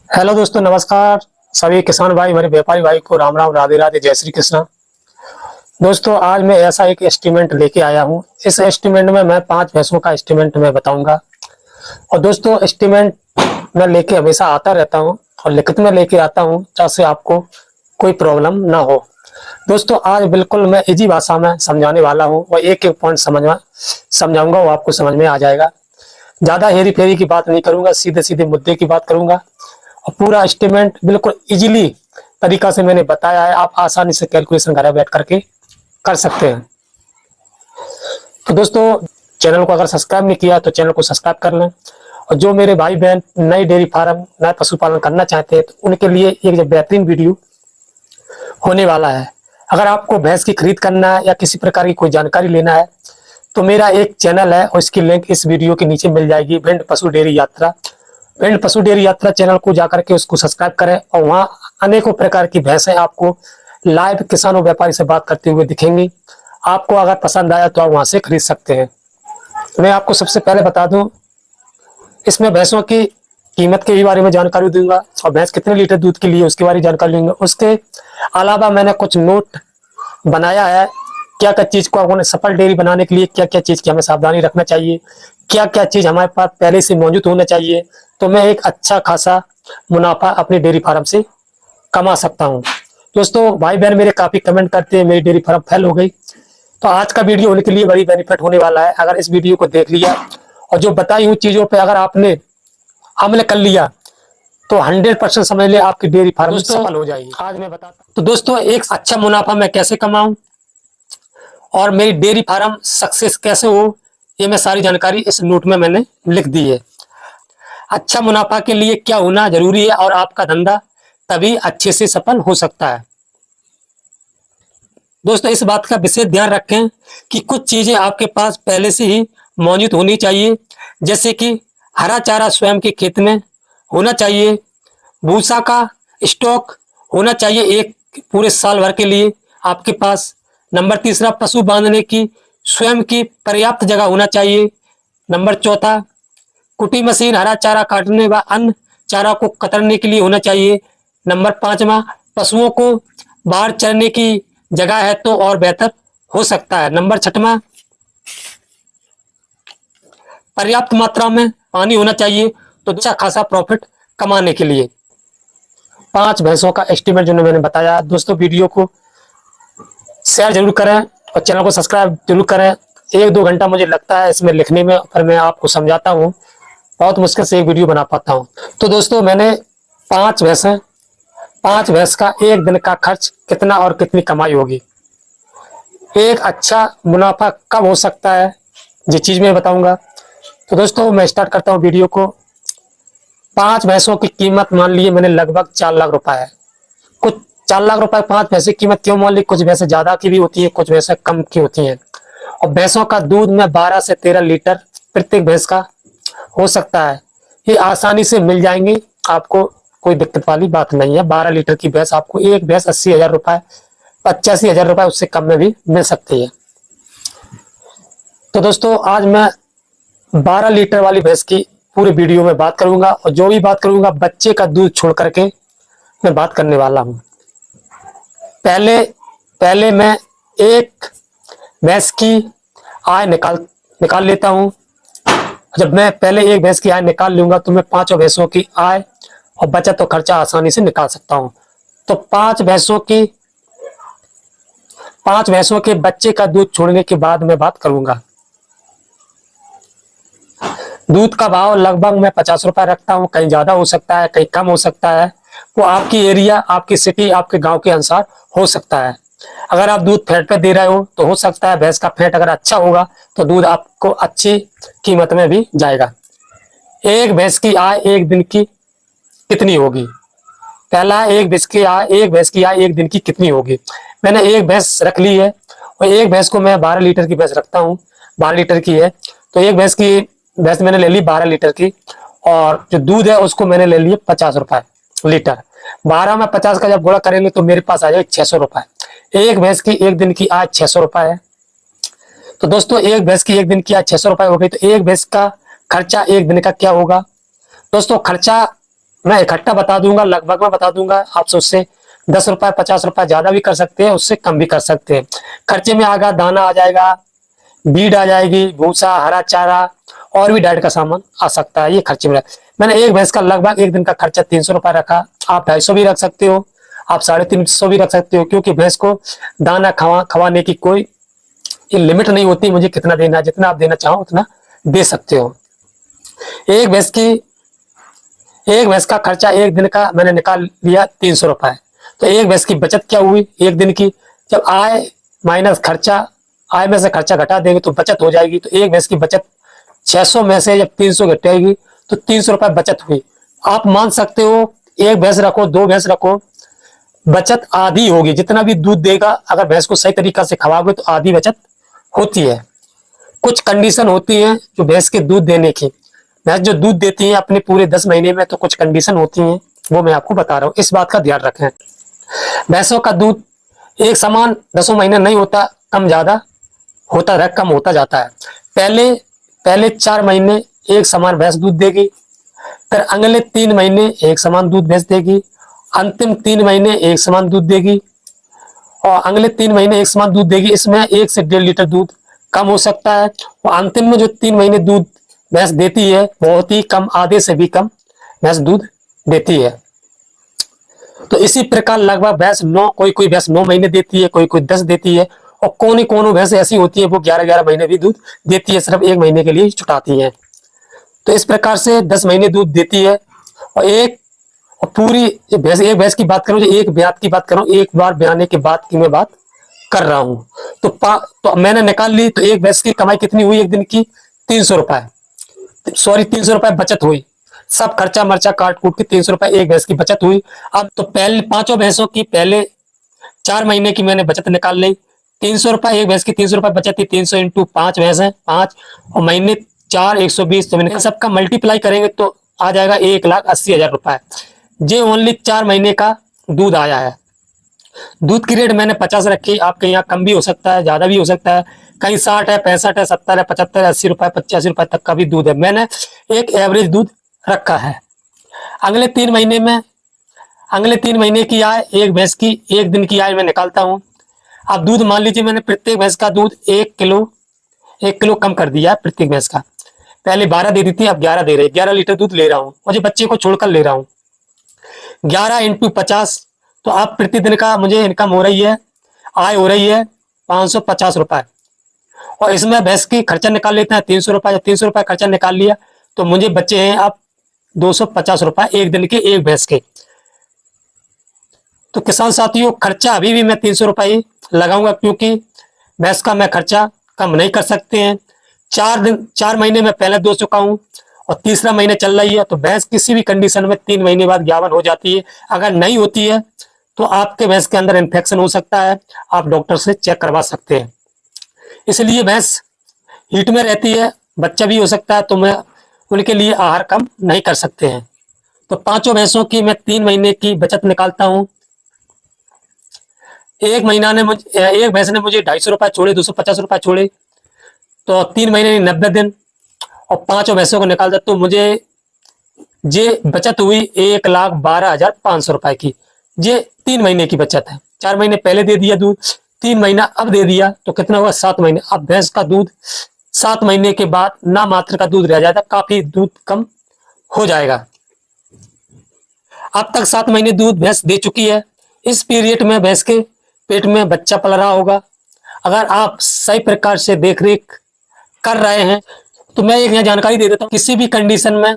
Hello दोस्तों, नमस्कार। सभी किसान भाई, मेरे व्यापारी भाई को राम राम, राधे राधे, जय श्री कृष्णा। दोस्तों, आज मैं ऐसा एक एस्टीमेट लेके आया हूँ। इस एस्टीमेट में मैं 5 भैंसों का एस्टीमेट मैं बताऊंगा। और दोस्तों, एस्टीमेट मैं लेके हमेशा आता रहता हूँ और लिखित में लेके आता हूँ, ताकि आपको कोई प्रॉब्लम ना हो। दोस्तों, आज बिल्कुल मैं इजी भाषा में समझाने वाला हूँ और एक एक पॉइंट समझाऊंगा, वो आपको समझ में आ जाएगा। ज्यादा हेरी फेरी की बात नहीं करूंगा, सीधे सीधे मुद्दे की बात करूंगा। और पूरा एस्टीमेट बिल्कुल इजीली तरीका से मैंने बताया है, आप आसानी से कैलकुलेशन घर बैठ करके कर सकते हैं। तो दोस्तों, चैनल को अगर सब्सक्राइब नहीं किया तो चैनल को सब्सक्राइब कर लें। और जो मेरे भाई बहन नई डेयरी फार्म, नए पशुपालन करना चाहते हैं, तो उनके लिए एक बेहतरीन वीडियो होने वाला है। अगर आपको भैंस की खरीद करना है या किसी प्रकार की कोई जानकारी लेना है, तो मेरा एक चैनल है और इसकी लिंक इस वीडियो के नीचे मिल जाएगी, भिंड पशु डेयरी यात्रा। भिंड पशु डेयरी यात्रा चैनल को जाकर के उसको सब्सक्राइब करें, और वहाँ अनेकों प्रकार की भैंसें आपको लाइव किसानों व्यापारी से बात करते हुए दिखेंगी। आपको अगर पसंद आया तो आप वहां से खरीद सकते हैं। मैं आपको सबसे पहले बता दूं, इसमें भैंसों की कीमत के बारे में जानकारी दूंगा और भैंस कितने लीटर दूध के लिए उसके बारे में जानकारी लूंगा। उसके अलावा मैंने कुछ नोट बनाया है, क्या क्या चीज को आपने सफल डेयरी बनाने के लिए क्या क्या चीज की हमें सावधानी रखना चाहिए, क्या क्या चीज हमारे पास पहले से मौजूद होना चाहिए, तो मैं एक अच्छा खासा मुनाफा अपने डेयरी फार्म से कमा सकता हूँ। दोस्तों, भाई बहन मेरे काफी कमेंट करते हैं मेरी डेयरी फार्म फेल हो गई, तो आज का वीडियो उनके लिए बड़ी बेनिफिट होने वाला है। अगर इस वीडियो को देख लिया और जो बताई हुई चीजों पे अगर आपने अमल कर लिया, तो 100% समझ ले आपकी डेयरी फार्म सफल हो जाएगी। आज मैं बताता हूँ। तो दोस्तों, एक अच्छा मुनाफा मैं कैसे कमाऊं और मेरी डेयरी फार्म सक्सेस कैसे हो, ये मैं सारी जानकारी इस नोट में मैंने लिख दी है। अच्छा मुनाफा के लिए क्या होना जरूरी है और आपका धंधा तभी अच्छे से सफल हो सकता है। दोस्तों, इस बात का विशेष ध्यान रखें कि कुछ चीजें आपके पास पहले से ही मौजूद होनी चाहिए, जैसे कि हरा चारा स्वयं के खेत में होना चाहिए, भूसा का स्टॉक होना चाहिए एक पूरे साल भर के लिए आपके पास। नंबर तीसरा, पशु बांधने की स्वयं की पर्याप्त जगह होना चाहिए। नंबर चौथा, कुटी मशीन हरा चारा काटने व अन्य चारा को कतरने के लिए होना चाहिए। नंबर पांचवा, पशुओं को बाहर चरने की जगह है तो और बेहतर हो सकता है। नंबर छठवां, पर्याप्त मात्रा में पानी होना चाहिए, तो अच्छा खासा प्रॉफिट कमाने के लिए। 5 भैंसों का एस्टीमेट जो मैंने बताया। दोस्तों, वीडियो को शेयर जरूर करें और चैनल को सब्सक्राइब जरूर करें। 1-2 घंटा मुझे लगता है इसमें लिखने में, फिर मैं आपको समझाता हूँ। बहुत मुश्किल से एक वीडियो बना पाता हूँ। तो दोस्तों, मैंने 5 भैंसें, 5 भैंस का एक दिन का खर्च कितना और कितनी कमाई होगी, एक अच्छा मुनाफा कब हो सकता है, ये चीज मैं बताऊंगा। तो दोस्तों, मैं स्टार्ट करता हूँ वीडियो को। 5 भैंसों की कीमत मान लिए मैंने लगभग 4 लाख रुपए है। कुछ 4 लाख रुपए 5 भैंसे की कीमत क्यों मान ली, कुछ भैंसे ज्यादा की भी होती है, कुछ भैंसे कम की होती हैं। और भैंसों का दूध में 12 से 13 लीटर प्रत्येक भैंस का हो सकता है। ये आसानी से मिल जाएंगे, आपको कोई दिक्कत वाली बात नहीं है। 12 लीटर की भैंस आपको एक भैंस 80,000 रुपए, 85,000 रुपए उससे कम में भी मिल सकती है। तो दोस्तों, आज मैं 12 लीटर वाली भैंस की पूरे वीडियो में बात करूंगा, और जो भी बात करूंगा बच्चे का दूध छोड़ करके मैं बात करने वाला हूं। पहले पहले मैं एक भैंस की आय निकाल लेता हूं। जब मैं पहले एक भैंस की आय निकाल लूंगा, तो मैं 5 भैंसों की आय और बचत और खर्चा आसानी से निकाल सकता हूं। तो 5 भैंसों के बच्चे का दूध छोड़ने के बाद मैं बात करूंगा। दूध का भाव लगभग मैं 50 रुपए रखता हूँ, कहीं ज्यादा हो सकता है, कहीं कम हो सकता है। वो आपकी एरिया, आपकी सिटी, आपके गांव के अनुसार हो सकता है। अगर आप दूध फैट पे दे रहे हो तो हो सकता है भैंस का फैट अगर अच्छा होगा तो दूध आपको अच्छी कीमत में भी जाएगा। एक भैंस की आय एक दिन की कितनी होगी? पहला है, एक भैंस की आय एक दिन की कितनी होगी। मैंने एक भैंस रख ली है और एक भैंस को मैं 12 लीटर की भैंस रखता हूँ, 12 लीटर की है। तो एक भैंस मैंने ले ली 12 लीटर की, और जो दूध है उसको मैंने ले लिया 50 रुपए लीटर। 12 में 50 का जब गुणा करेंगे तो मेरे पास आ जाएगा 600 रुपए। एक भैंस की एक दिन की आय 600 रुपए है। तो दोस्तों, एक भैंस की एक दिन की आय 600 रुपए हो गई, तो एक भैंस का खर्चा एक दिन का क्या होगा? दोस्तों, खर्चा मैं इकट्ठा बता दूंगा, लगभग मैं बता दूंगा। आप उससे 10 रुपए 50 रुपए ज्यादा भी कर सकते हैं, उससे कम भी कर सकते हैं। खर्चे में आगा दाना आ जाएगा, बीड आ जाएगी, भूसा, हरा चारा और भी डाइट का सामान आ सकता है। ये खर्चे में मैंने एक भैंस का लगभग एक दिन का खर्चा 300 रुपए रखा। आप 250 भी रख सकते हो, आप 350 भी रख सकते हो, क्योंकि भैंस को दाना खवाने की कोई लिमिट नहीं होती। मुझे कितना देना है, जितना आप देना चाहो उतना दे सकते हो। एक भैंस की एक भैंस का खर्चा एक दिन का मैंने निकाल लिया 300 रुपए। तो एक भैंस की बचत क्या हुई एक दिन की? जब आय माइनस खर्चा, आय में से खर्चा घटा देंगे तो बचत हो जाएगी। तो एक भैंस की बचत 600 में से जब 300 घटेगी तो 300 रुपए बचत हुई। आप मान सकते हो एक भैंस रखो, दो भैंस रखो, बचत आधी होगी। जितना भी दूध देगा अगर भैंस को सही तरीका से खवाओगे तो आधी बचत होती है। कुछ कंडीशन होती है जो भैंस के दूध देने की, भैंस जो दूध देती है अपने पूरे 10 महीने में, तो कुछ कंडीशन होती हैं, वो मैं आपको बता रहा हूँ। इस बात का ध्यान रखें। भैंसों का दूध एक समान 10 महीने नहीं होता, कम ज्यादा होता है, कम होता जाता है। पहले 4 महीने एक समान भैंस दूध देगी, फिर अगले 3 महीने एक समान दूध भैंस देगी, अंतिम 3 महीने एक समान दूध देगी, और अगले 3 महीने एक समान दूध देगी। इसमें 1 से 1.5 लीटर दूध कम हो सकता है, और अंतिम में जो 3 महीने दूध भैंस देती है बहुत ही कम, आधे से भी कम भैंस दूध देती है। तो इसी प्रकार लगभग भैंस कोई भैंस 9 महीने देती है, कोई 10 देती है, और कोनो भैंस ऐसी होती है वो 11 महीने भी दूध देती है, सिर्फ 1 महीने के लिए छुटाती है। तो इस प्रकार से 10 महीने दूध देती है। और पूरी भैंस, एक भैंस की बात करूं, जो एक ब्यात की बात करूं, एक बार ब्याने के बाद की मैं बात कर रहा हूं। तो मैंने निकाल ली। तो एक भैंस की कमाई कितनी हुई एक दिन की? 300 रुपए, सॉरी 300 रुपए बचत हुई। सब खर्चा मर्चा काट कूट के 300 रुपए एक भैंस की बचत हुई। अब तो पहले 5 भैंसों की पहले 4 महीने की मैंने बचत निकाल ली। 300 रुपए एक भैंस की, 300 रुपए बचत थी। 300 इंटू 5 भैंस है 5, और महीने 4 120। तो मैंने सबका मल्टीप्लाई करेंगे तो आ जाएगा 1,80,000 रुपए। जे ओनली 4 महीने का दूध आया है। दूध की रेट मैंने 50 रखी, आपके यहाँ कम भी हो सकता है, ज्यादा भी हो सकता है, कहीं 60 है, 65 है, 70 है, 75 80 रुपए 85 रुपए तक का भी दूध है। मैंने एक एवरेज दूध रखा है। अगले 3 महीने में, अगले 3 महीने की आय, एक भैंस की एक दिन की आय मैं निकालता हूँ। अब दूध मान लीजिए मैंने प्रत्येक भैंस का दूध 1 किलो कम कर दिया प्रत्येक भैंस का। पहले 12 दे दी थी, अब 11 दे रहे, 11 लीटर दूध ले रहा हूँ, मुझे बच्चे को छोड़कर ले रहा हूँ। 11 इंटू 50, तो आप प्रतिदिन का मुझे इनकम हो रही है, आय हो रही है 550 रुपए। और इसमें भैंस की खर्चा निकाल लेते हैं 300 रुपए। 300 रुपए खर्चा निकाल लिया तो मुझे बच्चे हैं अब 250 रुपए एक दिन के एक भैंस के। तो किसान साथियों, खर्चा अभी भी मैं 300 रुपए ही लगाऊंगा, क्योंकि भैंस का मैं खर्चा कम नहीं कर सकते हैं। 4 महीने में पहले दो चुका हूं, और तीसरा महीने चल रही है। तो भैंस किसी भी कंडीशन में 3 महीने बाद ग्यावन हो जाती है। अगर नहीं होती है तो आपके भैंस के अंदर इन्फेक्शन हो सकता है, आप डॉक्टर से चेक करवा सकते हैं। इसलिए भैंस हीट में रहती है, बच्चा भी हो सकता है, तो मैं उनके लिए आहार कम नहीं कर सकते हैं। तो 5 भैंसों की मैं 3 महीने की बचत निकालता हूँ। एक भैंस ने मुझे 250 रुपए छोड़े, 250 रुपए छोड़े, तो 3 महीने 90 दिन, और 5 भैंसों को निकालता तो मुझे ये बचत हुई 1,12,500 रुपए की। ये 3 महीने की बचत है। 4 महीने पहले दे दिया दूध, 3 महीना अब दे दिया, तो कितना हुआ 7 महीने। अब भैंस का दूध 7 महीने के बाद ना मात्र का दूध रह जाता, काफी दूध कम हो जाएगा। अब तक 7 महीने दूध भैंस दे चुकी है। इस पीरियड में भैंस के पेट में बच्चा पल रहा होगा। अगर आप सही प्रकार से देखरेख कर रहे हैं तो मैं एक यहाँ जानकारी दे देता हूँ, किसी भी कंडीशन में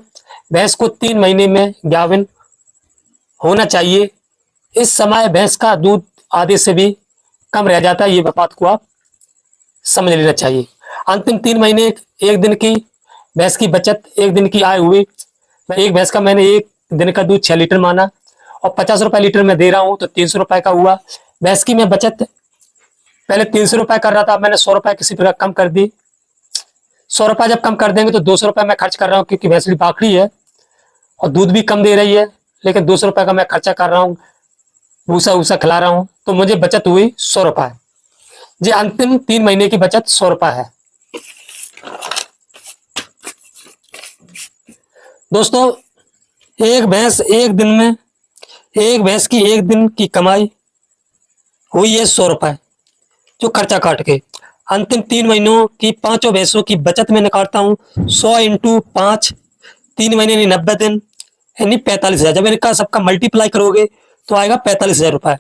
भैंस को 3 महीने में ग्यावन होना चाहिए। इस समय भैंस का दूध आधे से भी कम रह जाता है, ये बात को आप समझ लेना चाहिए। अंतिम 3 महीने एक दिन की भैंस की बचत, एक दिन की आय हुई। एक भैंस का मैंने एक दिन का दूध 6 लीटर माना, और 50 रुपए लीटर में दे रहा हूं, तो 300 रुपए का हुआ। भैंस की मैं बचत पहले 300 रुपए कर रहा था, मैंने 100 रुपए किसी प्रकार कम कर दी। 100 रुपए जब कम कर देंगे तो 200 रुपए मैं खर्च कर रहा हूँ, क्योंकि भैंस बाकड़ी है और दूध भी कम दे रही है, लेकिन 200 रुपए का मैं खर्चा कर रहा हूँ, भूसा वूसा खिला रहा हूँ, तो मुझे बचत हुई 100 रुपए। जी अंतिम 3 महीने की बचत 100 रुपए है। दोस्तों, एक भैंस की एक दिन की कमाई हुई है 100 रुपए, जो खर्चा काट के। अंतिम 3 महीनों की 5 भैंसों की बचत में निकालता हूँ 100 इंटू 5, 3 महीने यानी 90 दिन यानी 45,000। जब इनका सबका मल्टीप्लाई करोगे तो आएगा 45,000 रुपए।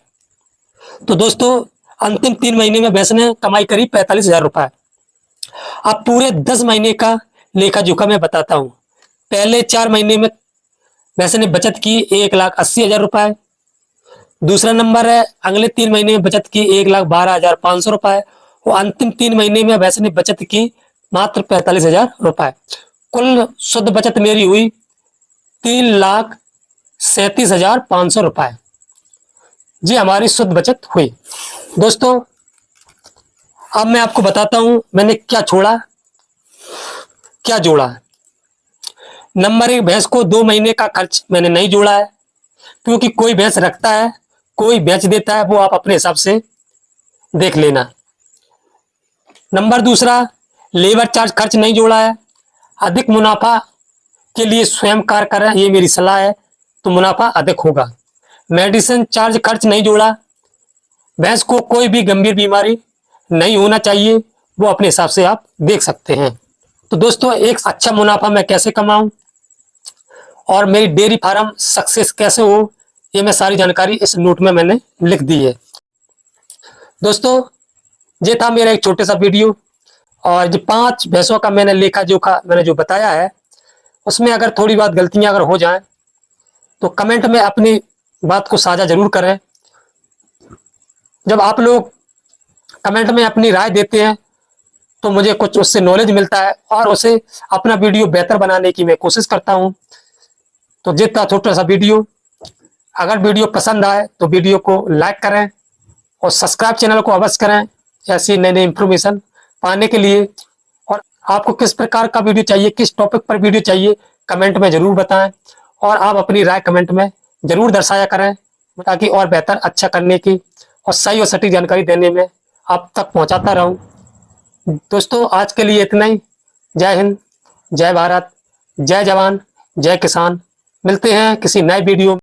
तो दोस्तों अंतिम 3 महीने में भैंस ने कमाई करी 45,000 रुपए। अब पूरे 10 महीने का लेखा जोखा मैं बताता हूँ। पहले 4 महीने में भैंस ने बचत की 1,80,000 रुपए। दूसरा नंबर है अगले 3 महीने में बचत की 1,12,500 रुपए। और अंतिम 3 महीने में भैंस ने बचत की मात्र 45,000 रुपए। कुल शुद्ध बचत मेरी हुई 3,37,500 रुपए। जी हमारी शुद्ध बचत हुई। दोस्तों अब मैं आपको बताता हूं मैंने क्या छोड़ा क्या जोड़ा। नंबर 1, भैंस को 2 महीने का खर्च मैंने नहीं जोड़ा है, क्योंकि कोई भैंस रखता है कोई बेच देता है, वो आप अपने हिसाब से देख लेना। नंबर दूसरा, लेबर चार्ज खर्च नहीं जोड़ा है। अधिक मुनाफा के लिए स्वयं कार्य करें, ये मेरी सलाह है, तो मुनाफा अधिक होगा। मेडिसिन चार्ज खर्च नहीं जोड़ा। भैंस को कोई भी गंभीर बीमारी नहीं होना चाहिए, वो अपने हिसाब से आप देख सकते हैं। तो दोस्तों एक अच्छा मुनाफा मैं कैसे कमाऊं और मेरी डेयरी फार्म सक्सेस कैसे हो, ये मैं सारी जानकारी इस नोट में मैंने लिख दी है। दोस्तों ये था मेरा एक छोटा सा वीडियो, और जो 5 भैंसों का मैंने लेखा जोखा मैंने जो बताया है, उसमें अगर थोड़ी बात गलतियां अगर हो जाएं तो कमेंट में अपनी बात को साझा जरूर करें। जब आप लोग कमेंट में अपनी राय देते हैं तो मुझे कुछ उससे नॉलेज मिलता है, और उसे अपना वीडियो बेहतर बनाने की मैं कोशिश करता हूं। तो जितना छोटा सा वीडियो, अगर वीडियो पसंद आए तो वीडियो को लाइक करें और सब्सक्राइब चैनल को अवश्य करें ऐसी नई नई इंफॉर्मेशन पाने के लिए। और आपको किस प्रकार का वीडियो चाहिए, किस टॉपिक पर वीडियो चाहिए, कमेंट में जरूर बताएं, और आप अपनी राय कमेंट में जरूर दर्शाया करें, ताकि और बेहतर अच्छा करने की और सही और सटीक जानकारी देने में आप तक पहुंचाता रहूं। दोस्तों आज के लिए इतना ही। जय हिंद, जय भारत, जय जवान, जय किसान। मिलते हैं किसी नए वीडियो